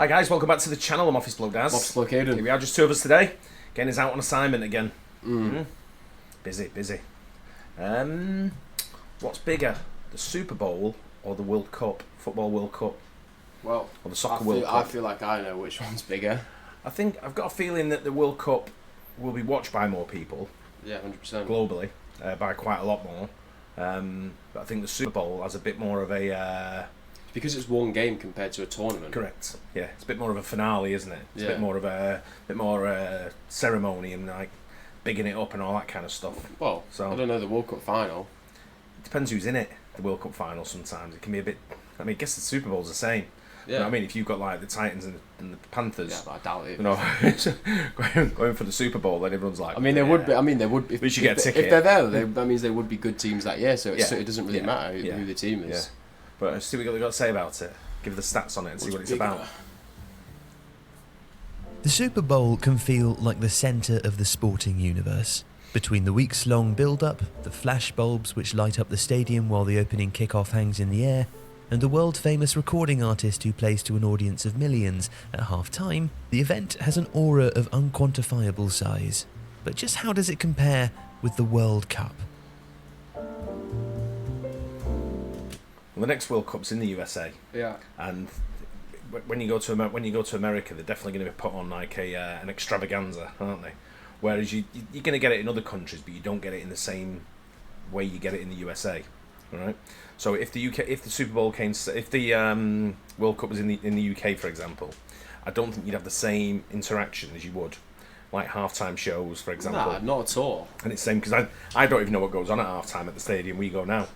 Hi guys, welcome back to the channel. I'm Office Bloke Daz. Office Bloke Aidan. Here we are, just two of us today. Getting us out on assignment again. Busy. What's bigger, the Super Bowl or the World Cup, Football World Cup? Well, or the Soccer World Cup? I feel like I know which one's bigger. I've got a feeling that the World Cup will be watched by more people. Yeah, 100%. Globally, by quite a lot more. But I think the Super Bowl has a bit more of a... because it's one game compared to a tournament. Correct. Yeah, it's a bit more of a finale, isn't it? It's Yeah. a bit more ceremony and like bigging it up and all that kind of stuff. Well, So I don't know the World Cup final. it depends who's in it. The World Cup final sometimes it can be a bit. I mean, I guess the Super Bowl's the same. Yeah. You know what I mean, if you've got like the Titans and the Panthers, Yeah, but I doubt it. you know, going for the Super Bowl, then everyone's like. I mean, there would be. I mean, there would. We should get a ticket. If they're there, that means there would be good teams that year. So, Yeah. it doesn't really matter who the team is. Yeah. But see what we've got to say about it. Give the stats on it and see what it's about. The Super Bowl can feel like the centre of the sporting universe. Between the weeks-long build-up, the flash bulbs which light up the stadium while the opening kickoff hangs in the air, and the world-famous recording artist who plays to an audience of millions at half-time, the event has an aura of unquantifiable size. But just how does it compare with the World Cup? Well, the next World Cup's in the USA. Yeah. And when you go to America, they're definitely going to be put on like an extravaganza, aren't they? Whereas you're going to get it in other countries, but you don't get it in the same way you get it in the USA, all right? So if the World Cup was in the UK, for example, I don't think you'd have the same interaction as you would, like halftime shows, for example. Nah, not at all. And it's the same because I don't even know what goes on at halftime at the stadium we go now.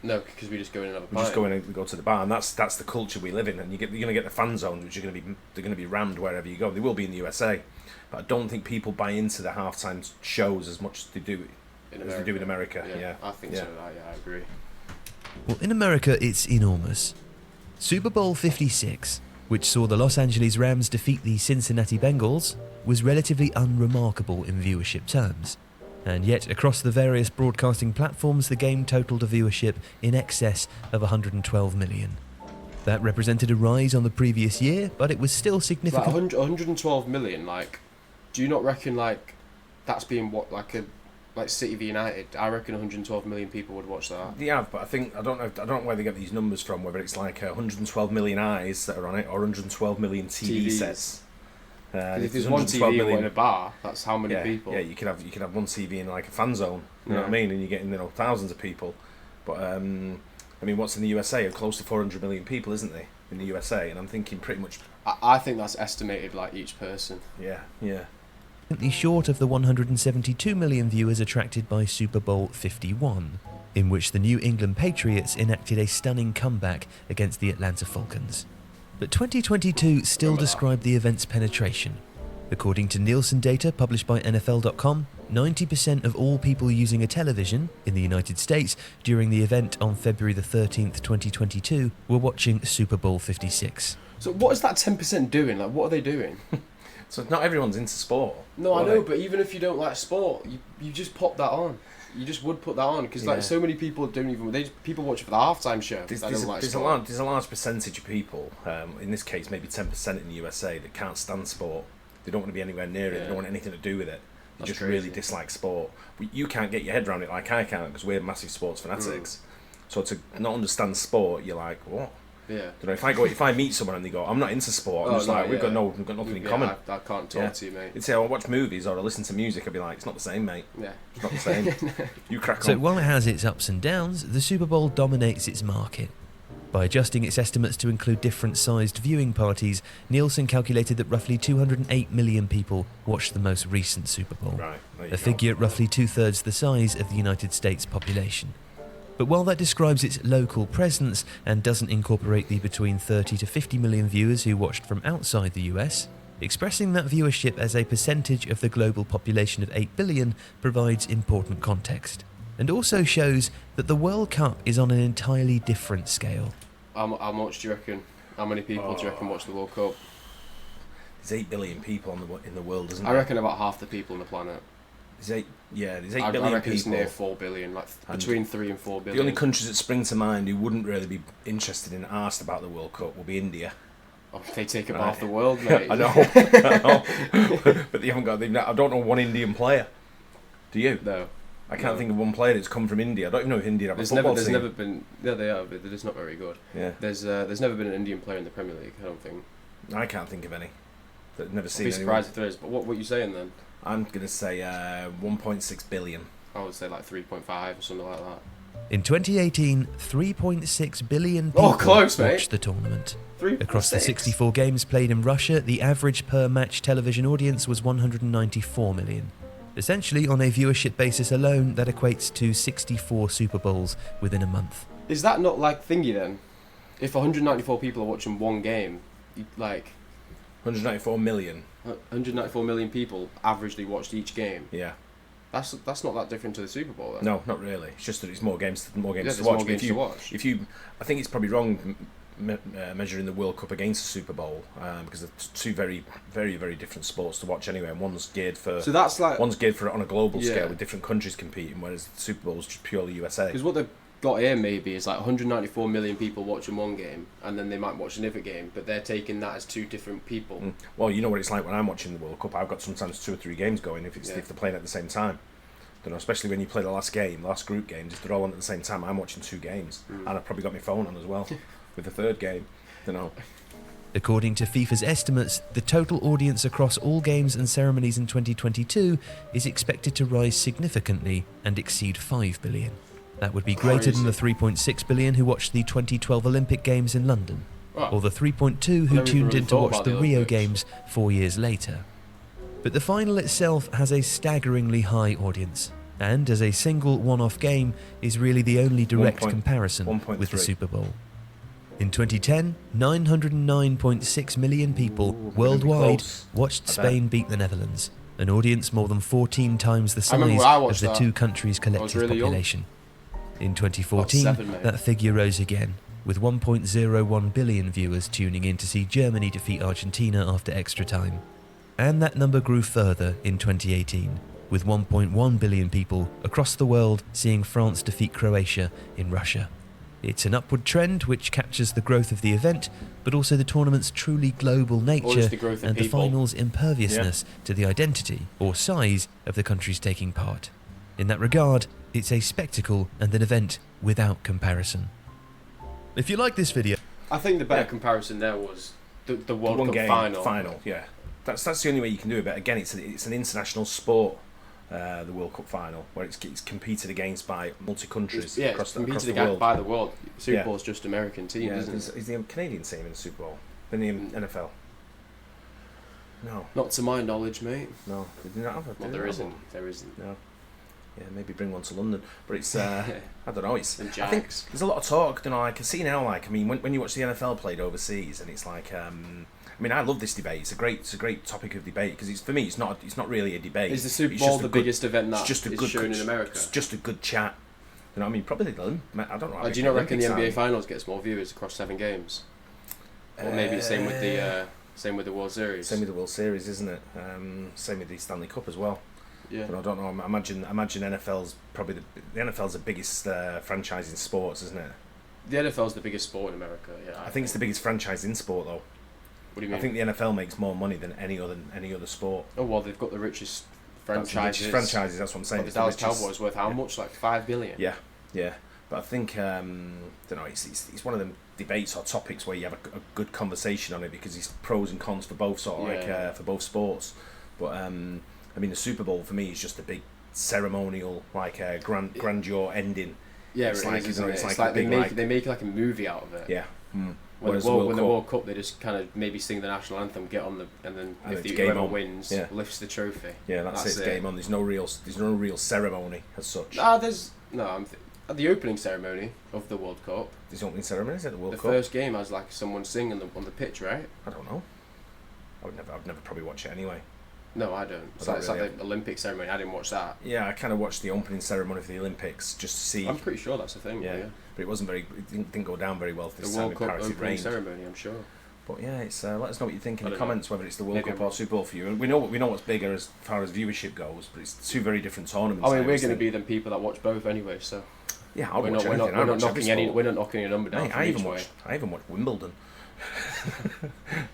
No, because we just go in and have a We pint. just go in and we go to the bar, and that's the culture we live in. And you're going to get the fan zones, which they're going to be rammed wherever you go. They will be in the USA, but I don't think people buy into the halftime shows as much as they do in America. Yeah. I think so. Yeah, I agree. Well, in America, it's enormous. Super Bowl 56, which saw the Los Angeles Rams defeat the Cincinnati Bengals, was relatively unremarkable in viewership terms. And yet, across the various broadcasting platforms, the game totaled a viewership in excess of 112 million. That represented a rise on the previous year, but it was still significant. Like 112 million. Like, do you not reckon like that's being what like City v United? I reckon 112 million people would watch that. Yeah, but I don't know where they get these numbers from. Whether it's like 112 million eyes that are on it, or 112 million TV TVs. sets. If there's one TV in a bar, that's how many people. Yeah, you can have one TV in like a fan zone. You know what I mean? And you're getting thousands of people. But I mean, what's in the USA? Close to 400 million people, isn't there, in the USA? And I'm thinking pretty much. I think that's estimated like each person. Yeah. Short of the 172 million viewers attracted by Super Bowl 51, in which the New England Patriots enacted a stunning comeback against the Atlanta Falcons. But 2022 still described the event's penetration. According to Nielsen data published by NFL.com, 90% of all people using a television in the United States during the event on February the 13th, 2022 were watching Super Bowl 56. So what is that 10% doing? Like, what are they doing? So not everyone's into sport. No, I know, but even if you don't like sport, you just pop that on. You just would put that on because like so many people don't even. People watch it for the halftime show. There's a large percentage of people, in this case maybe 10% in the USA, that can't stand sport. They don't want to be anywhere near it. They don't want anything to do with it. They just really dislike sport. But you can't get your head around it like I can because we're massive sports fanatics. So to not understand sport, you're like, what? Yeah. You know, if I meet someone and they go, I'm not into sport, I'm just like, we've got nothing in common. I can't talk to you, mate. You'd say, I'll watch movies or I'll listen to music. I'd be like, it's not the same, mate. Yeah. It's not the same. You crack on. So while it has its ups and downs, the Super Bowl dominates its market. By adjusting its estimates to include different sized viewing parties, Nielsen calculated that roughly 208 million people watched the most recent Super Bowl, a figure roughly two-thirds the size of the United States population. But while that describes its local presence and doesn't incorporate the between 30 to 50 million viewers who watched from outside the US, expressing that viewership as a percentage of the global population of 8 billion provides important context, and also shows that the World Cup is on an entirely different scale. How much do you reckon? How many people do you reckon watch the World Cup? There's 8 billion people in the world, isn't I there? reckon about half the people on the planet. There's 8 billion I reckon people. it's near 4 billion, like between 3 and 4 billion. The only countries that spring to mind who wouldn't really be interested in asked about the World Cup will be India. Oh, they take up Right. half the world, mate. I know. I know. But they haven't got. I don't know one Indian player. Do you? No. I can't think of one player that's come from India. I don't even know if India have a There's football never, team. there's never been. Yeah, they are, but they're just not very good. Yeah. There's never been an Indian player in the Premier League. I don't think. I can't think of any. I've never I'd seen be anyone. surprised if there is. But what are you saying then? I'm gonna say 1.6 billion. I would say like 3.5 or something like that. In 2018, 3.6 billion people Oh, close, mate. watched the tournament. 3. Across the 64 games played in Russia, the average per-match television audience was 194 million. Essentially, on a viewership basis alone, that equates to 64 Super Bowls within a month. Is that not like thingy then? If 194 people are watching one game, like 194 million. 194 million people averagely watched each game. Yeah. That's not that different to the Super Bowl then. No, not really. It's just that it's more games to Yeah, watch. there's But more games to watch. If you, I think it's probably wrong measuring the World Cup against the Super Bowl because they're two very, very, very different sports to watch anyway. And one's geared for So that's like one's geared for it on a global Yeah. scale with different countries competing, whereas the Super Bowl is just purely USA. because what they've got here maybe is like 194 million people watching one game, and then they might watch another game, but they're taking that as two different people. Well, you know what it's like when I'm watching the World Cup. I've got sometimes 2 or 3 games going if Yeah. they're playing at the same time. You know, especially when you play the last group games, if they're all on at the same time, I'm watching 2 games, and I've probably got my phone on as well with the third game. You know. According to FIFA's estimates, the total audience across all games and ceremonies in 2022 is expected to rise significantly and exceed 5 billion. That would be greater than the 3.6 billion who watched the 2012 Olympic Games in London, Right. or the 3.2 who never even tuned really in to thought watch about the the Rio Olympics. Games 4 years later. But the final itself has a staggeringly high audience, and as a single one-off game is really the only direct comparison 1.3. with the Super Bowl. In 2010, 909.6 million people Ooh, worldwide close. watched I bet. Spain beat the Netherlands, an audience more than 14 times the I remember size when I of watched the that. two countries' collective really young. population. In 2014, About 7, mate. that figure rose again, with 1.01 billion viewers tuning in to see Germany defeat Argentina after extra time. And that number grew further in 2018, with 1.1 billion people across the world seeing France defeat Croatia in Russia. It's an upward trend which captures the growth of the event, but also the tournament's truly global nature just the growth of and the people. final's imperviousness to the identity or size of the countries taking part. In that regard, it's a spectacle and an event without comparison. If you like this video, I think the better Yeah. comparison there was the World One Cup game final. yeah. That's the only way you can do it. But again, it's an international sport, the World Cup final, where it's competed against by multi countries Yeah, across it's the competed world. against by the world. Super Yeah. Bowl's just American teams, Yeah, isn't it? is the Canadian team in the Super Bowl? In the NFL? No, Not to my knowledge, mate. no, they do not have it. Well, there isn't. There isn't. No. Yeah, maybe bring one to London, but it's I don't know. It's And I think Jags. there's a lot of talk. You know, I can see now. Like, I mean, when you watch the NFL played overseas, and it's like, I mean, I love this debate. It's a great topic of debate because it's for me. It's not really a debate. Is the Super It's Bowl just a the good- biggest event that it's just a is good shown in America? It's just a good chat. You know what I mean? Probably the I don't know. how Do you big not reckon the Olympics NBA are. Finals gets more viewers across 7 games? Or maybe same with the World Series. Same with the World Series, isn't it? Same with the Stanley Cup as well. Yeah. But I don't know. I imagine NFL's probably the NFL's the biggest franchise in sports, isn't it? The NFL's the biggest sport in America. Yeah. I think it's the biggest franchise in sport, though. What do you mean? I think the NFL makes more money than any other sport. Oh well, they've got the richest That's the franchises. richest franchises. That's what I'm saying. Well, the It's Dallas richest- Cowboys worth how yeah. much? Like 5 billion. Yeah. But I think don't know. It's one of them debates or topics where you have a good conversation on it because it's pros and cons for both for both sports. But I mean, the Super Bowl for me is just a big ceremonial grandeur ending. Yeah, It's it like, is, you isn't know, it? it's It's like like a big, they make like a movie out of it. Yeah. When Whereas the the World World Cup, they just kind of maybe sing the national anthem, get on and then And if it's the game whoever on. wins Yeah. lifts the trophy. Yeah, that's it. It's game on. There's no real ceremony as such. The opening ceremony of the World Cup. There's opening ceremonies at the World The Cup. first game has like someone singing on the pitch, right? I don't know. I'd never probably watch it anyway. No, I don't. It's like the Olympic ceremony. I didn't watch that. Yeah, I kind of watched the opening ceremony for the Olympics just to see. I'm pretty sure that's a thing. Yeah, Yeah. but it wasn't very. It didn't go down very well for The this time World in Cup Paris. It opening rained. ceremony, I'm sure. But yeah, it's let us know what you think in I the don't know. comments whether it's the World Maybe Cup I'm or Super Bowl for you. And we know what's bigger as far as viewership goes, but it's two very different tournaments. I mean, I we're always going to think. be them people that watch both anyway. So Yeah, I'll we're watch not anything. we're I'll not watch every knocking any sport. we're not knocking a number down. Mate, from I each even way. watched Wimbledon.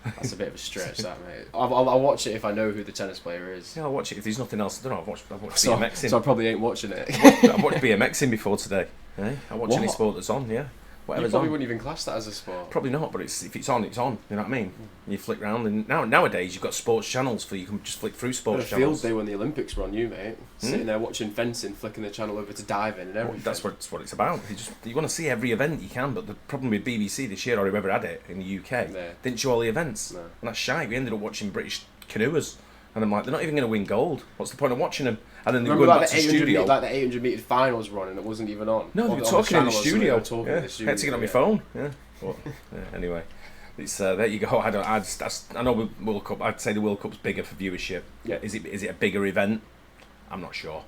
That's a bit of a stretch, that, mate. I'll watch it if I know who the tennis player is. Yeah, I'll watch it. If there's nothing else, I don't know. I've watched So, BMXing. so I probably ain't watching it. I've watched BMXing before today. Eh? I watch any What? sport that's on, yeah. You Whatever's probably on. wouldn't even class that as a sport. Probably not, but if it's on, it's on. You know what I mean? You flick round, and nowadays you've got sports channels for you can just flick through What a sports field channels. day when the Olympics were on, you, mate. Sitting there watching fencing, flicking the channel over to diving and Well, everything. that's what it's about. You want to see every event you can, but the problem with BBC this year, or whoever had it in the UK, Yeah. didn't show all the events, No. and that's shy. We ended up watching British canoers, and I'm like, they're not even going to win gold. What's the point of watching them? And then they Remember go like back the to the 800 studio. meter, like the 800 meter finals run, and it wasn't even on. No, they On were the talking in the channel or something, studio. they were talking in Yeah, the I studio. had to get on my phone. Yeah. But, yeah. Anyway, it's there you go. I know World Cup. I'd say the World Cup's bigger for viewership. Yeah. Is it a bigger event? I'm not sure.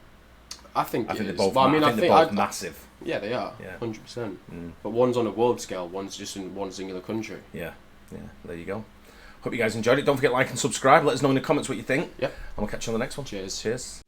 I think they're it both. is. Well, I mean, I think they're both I'd- massive. Yeah, they are. Yeah. 100%. Mm. But one's on a world scale, one's just in one singular country. Yeah. There you go. Hope you guys enjoyed it. Don't forget to like and subscribe. Let us know in the comments what you think. Yep. And we'll catch you on the next one. Cheers. Cheers.